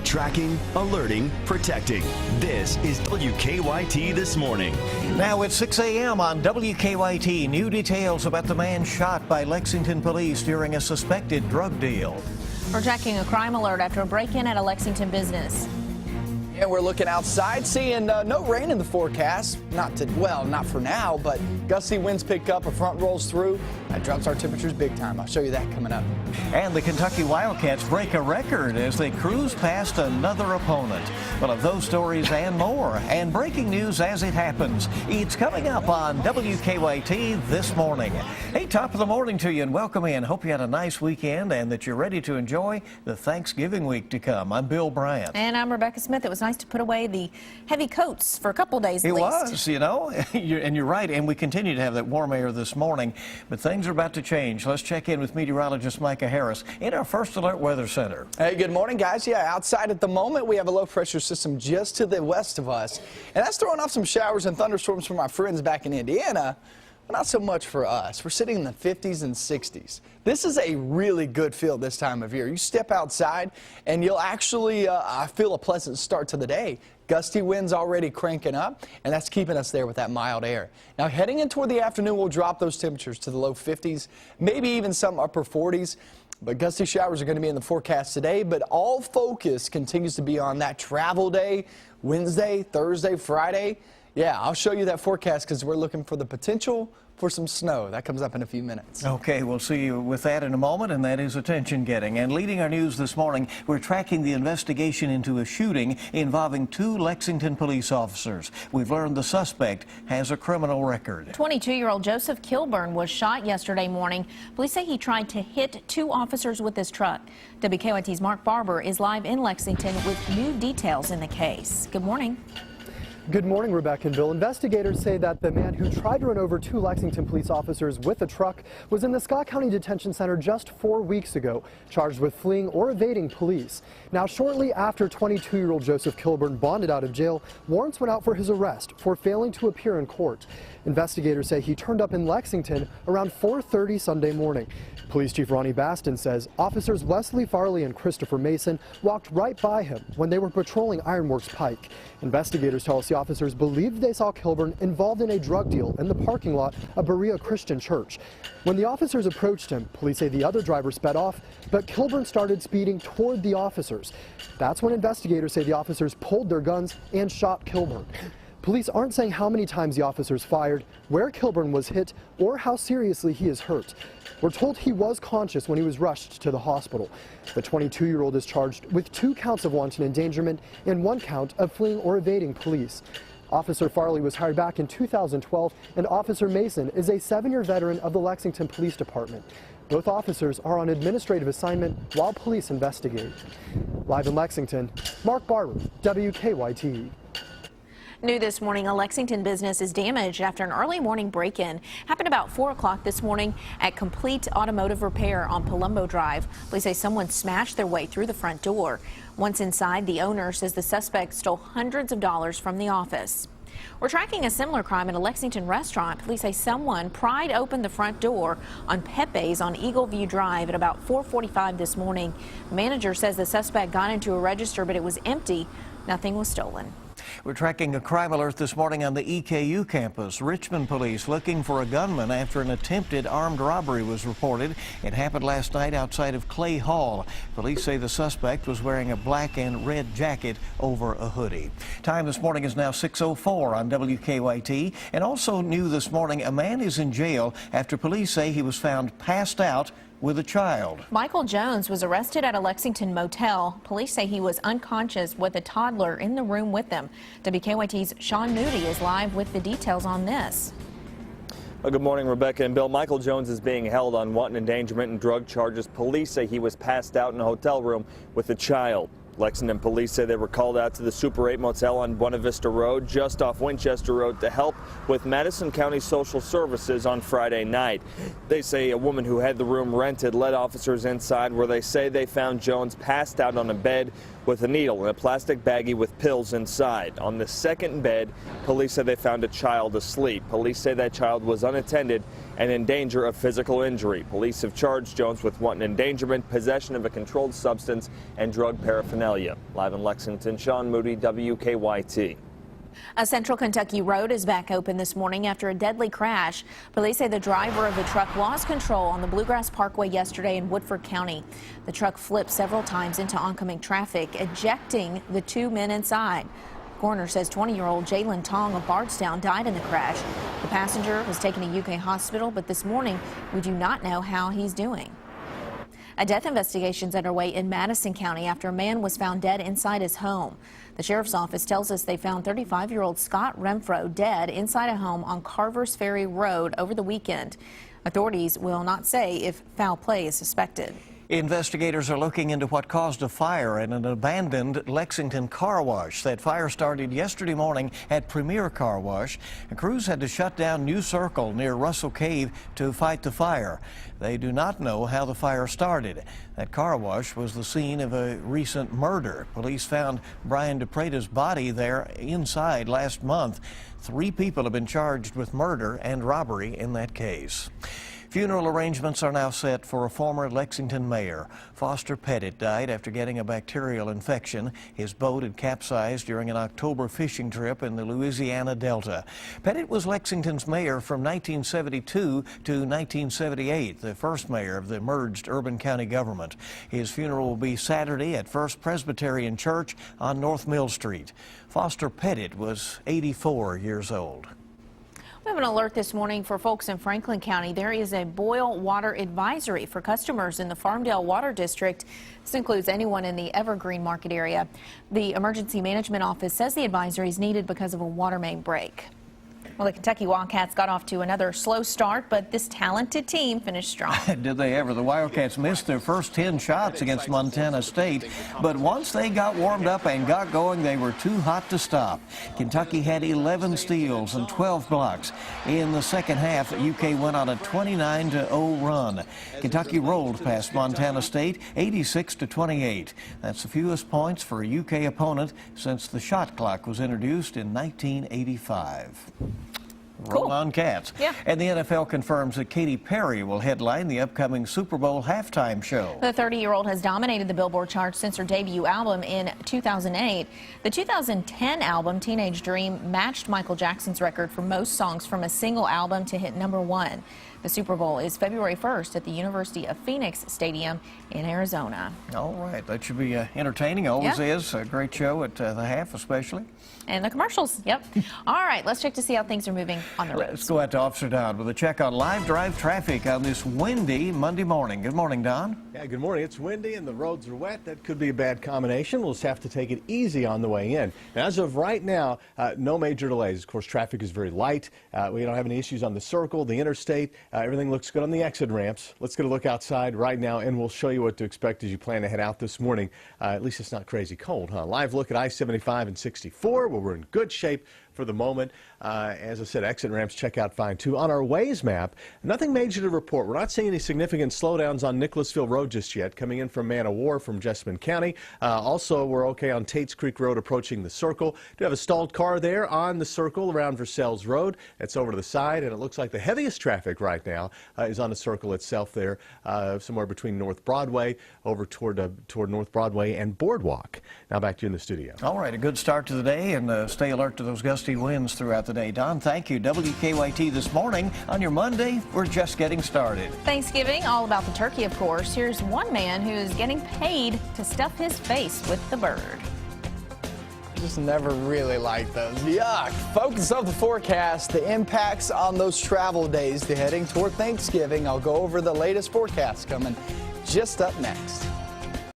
Tracking, alerting, protecting. This is WKYT This Morning. Now it's 6 a.m. on WKYT. New details about the man shot by Lexington police during a suspected drug deal. We're tracking a crime alert after a break-in at a Lexington business. And we're looking outside, seeing no rain in the forecast. Not for now, but gusty winds pick up, a front rolls through. That drops our temperatures big time. I'll show you that coming up. And the Kentucky Wildcats break a record as they cruise past another opponent. Well, of those stories and more, and breaking news as it happens, it's coming up on WKYT This Morning. Hey, top of the morning to you and welcome in. Hope you had a nice weekend and that you're ready to enjoy the Thanksgiving week to come. I'm Bill Bryant. And I'm Rebecca Smith. It was nice to put away the heavy coats for a couple days at least. It was, you know, and you're right, and we continue to have that warm air this morning, but things are about to change. Let's check in with meteorologist Micah Harris in our First Alert Weather Center. Hey, good morning, guys. Yeah, outside at the moment, we have a low-pressure system just to the west of us, and that's throwing off some showers and thunderstorms for my friends back in Indiana. Not so much for us. We're sitting in the 50s and 60s. This is a really good feel this time of year. You step outside and you'll actually feel a pleasant start to the day. Gusty winds already cranking up, and that's keeping us there with that mild air. Now, heading in toward the afternoon, we'll drop those temperatures to the low 50s, maybe even some upper 40s. But gusty showers are going to be in the forecast today, but all focus continues to be on that travel day, Wednesday, Thursday, Friday. Yeah, I'll show you that forecast because we're looking for the potential for some snow. That comes up in a few minutes. Okay, we'll see you with that in a moment, and that is attention getting. And leading our news this morning, we're tracking the investigation into a shooting involving 2 Lexington police officers. We've learned the suspect has a criminal record. 22-year-old Joseph Kilburn was shot yesterday morning. Police say he tried to hit 2 officers with his truck. WKYT's Mark Barber is live in Lexington with new details in the case. Good morning. Good morning, Rebecca and Bill. Investigators say that the man who tried to run over 2 Lexington police officers with a truck was in the Scott County Detention Center just 4 weeks ago, charged with fleeing or evading police. Now, shortly after 22-year-old Joseph Kilburn bonded out of jail, warrants went out for his arrest for failing to appear in court. Investigators say he turned up in Lexington around 4:30 Sunday morning. Police Chief Ronnie Baston says officers Wesley Farley and Christopher Mason walked right by him when they were patrolling Ironworks Pike. Investigators tell us the officers believed they saw Kilburn involved in a drug deal in the parking lot of Berea Christian Church. When the officers approached him, police say the other driver sped off, but Kilburn started speeding toward the officers. That's when investigators say the officers pulled their guns and shot Kilburn. Police aren't saying how many times the officers fired, where Kilburn was hit, or how seriously he is hurt. We're told he was conscious when he was rushed to the hospital. The 22-year-old is charged with 2 counts of wanton endangerment and 1 count of fleeing or evading police. Officer Farley was hired back in 2012, and Officer Mason is a 7-year veteran of the Lexington Police Department. Both officers are on administrative assignment while police investigate. Live in Lexington, Mark Barber, WKYT. New this morning, a Lexington business is damaged after an early morning break-in. Happened about 4 o'clock this morning at Complete Automotive Repair on Palumbo Drive. Police say someone smashed their way through the front door. Once inside, the owner says the suspect stole hundreds of dollars from the office. We're tracking a similar crime at a Lexington restaurant. Police say someone pried open the front door on Pepe's on Eagle View Drive at about 4:45 this morning. The manager says the suspect got into a register, but it was empty. Nothing was stolen. We're tracking a crime alert this morning on the EKU campus. Richmond police looking for a gunman after an attempted armed robbery was reported. It happened last night outside of Clay Hall. Police say the suspect was wearing a black and red jacket over a hoodie. Time this morning is now 6:04 on WKYT. And also new this morning, a man is in jail after police say he was found passed out with a child. Michael Jones was arrested at a Lexington motel. Police say he was unconscious with a toddler in the room with him. WKYT's Sean Moody is live with the details on this. Well, good morning, Rebecca and Bill. Michael Jones is being held on wanton endangerment and drug charges. Police say he was passed out in a hotel room with a child. Lexington police say they were called out to the Super 8 motel on Buena Vista Road, just off Winchester Road, to help with Madison County Social Services on Friday night. They say a woman who had the room rented led officers inside, where they say they found Jones passed out on a bed with a needle and a plastic baggie with pills inside. On the second bed, police say they found a child asleep. Police say that child was unattended and in danger of physical injury. Police have charged Jones with wanton endangerment, possession of a controlled substance, and drug paraphernalia. Live in Lexington, Sean Moody, WKYT. A Central Kentucky road is back open this morning after a deadly crash. Police say the driver of the truck lost control on the Bluegrass Parkway yesterday in Woodford County. The truck flipped several times into oncoming traffic, ejecting the 2 men inside. Coroner says 20-year-old Jalen Tong of Bardstown died in the crash. The passenger was taken to UK hospital, but this morning we do not know how he's doing. A death investigation is underway in Madison County after a man was found dead inside his home. The sheriff's office tells us they found 35-year-old Scott Renfro dead inside a home on Carver's Ferry Road over the weekend. Authorities will not say if foul play is suspected. Investigators are looking into what caused a fire at an abandoned Lexington car wash. That fire started yesterday morning at Premier Car Wash. And crews had to shut down New Circle near Russell Cave to fight the fire. They do not know how the fire started. That car wash was the scene of a recent murder. Police found Brian DePreda's body there inside last month. 3 people have been charged with murder and robbery in that case. Funeral arrangements are now set for a former Lexington mayor. Foster Pettit died after getting a bacterial infection. His boat had capsized during an October fishing trip in the Louisiana Delta. Pettit was Lexington's mayor from 1972 to 1978, the first mayor of the merged urban county government. His funeral will be Saturday at First Presbyterian Church on North Mill Street. Foster Pettit was 84 years old. We have an alert this morning for folks in Franklin County. There is a boil water advisory for customers in the Farmdale Water District. This includes anyone in the Evergreen Market area. The Emergency Management Office says the advisory is needed because of a water main break. Well, the Kentucky Wildcats got off to another slow start, but this talented team finished strong. Did they ever? The Wildcats missed their first 10 shots against Montana State, but once they got warmed up and got going, they were too hot to stop. Kentucky had 11 steals and 12 blocks. In the second half, UK went on a 29-0 run. Kentucky rolled past Montana State 86-28. That's the fewest points for a UK opponent since the shot clock was introduced in 1985. Cool. Roll on Cats. Yeah. And the NFL confirms that Katy Perry will headline the upcoming Super Bowl halftime show. The 30-year-old has dominated the Billboard charts since her debut album in 2008. The 2010 album, Teenage Dream, matched Michael Jackson's record for most songs from a single album to hit #1. The Super Bowl is February 1st at the University of Phoenix Stadium in Arizona. All right. That should be entertaining. Always is. A great show at the half especially. And the commercials. Yep. All right. Let's check to see how things are moving on the roads. Let's go out to Officer Don with a check on live drive traffic on this windy Monday morning. Good morning, Don. Yeah, good morning. It's windy and the roads are wet. That could be a bad combination. We'll just have to take it easy on the way in. And as of right now, no major delays. Of course, traffic is very light. We don't have any issues on the circle, the interstate. Everything looks good on the exit ramps. Let's get a look outside right now, and we'll show you what to expect as you plan to head out this morning. At least it's not crazy cold, huh? Live look at I-75 and 64, where we're in good shape for the moment. As I said, exit ramps check out fine too. On our Waze map, nothing major to report. We're not seeing any significant slowdowns on Nicholasville Road just yet, coming in from Man o' War from Jessamine County. Also, we're okay on Tates Creek Road approaching the circle. Do have a stalled car there on the circle around Versailles Road. That's over to the side, and it looks like the heaviest traffic right now is on the circle itself there, somewhere between North Broadway over toward North Broadway and Boardwalk. Now back to you in the studio. All right, a good start to the day, and stay alert to those gusty winds throughout the day. Don, thank you. WKYT this morning. On your Monday, we're just getting started. Thanksgiving, all about the turkey, of course. Here's one man who is getting paid to stuff his face with the bird. Just never really liked those. Yuck. Focus of the forecast, the impacts on those travel days, the heading toward Thanksgiving. I'll go over the latest forecast coming just up next.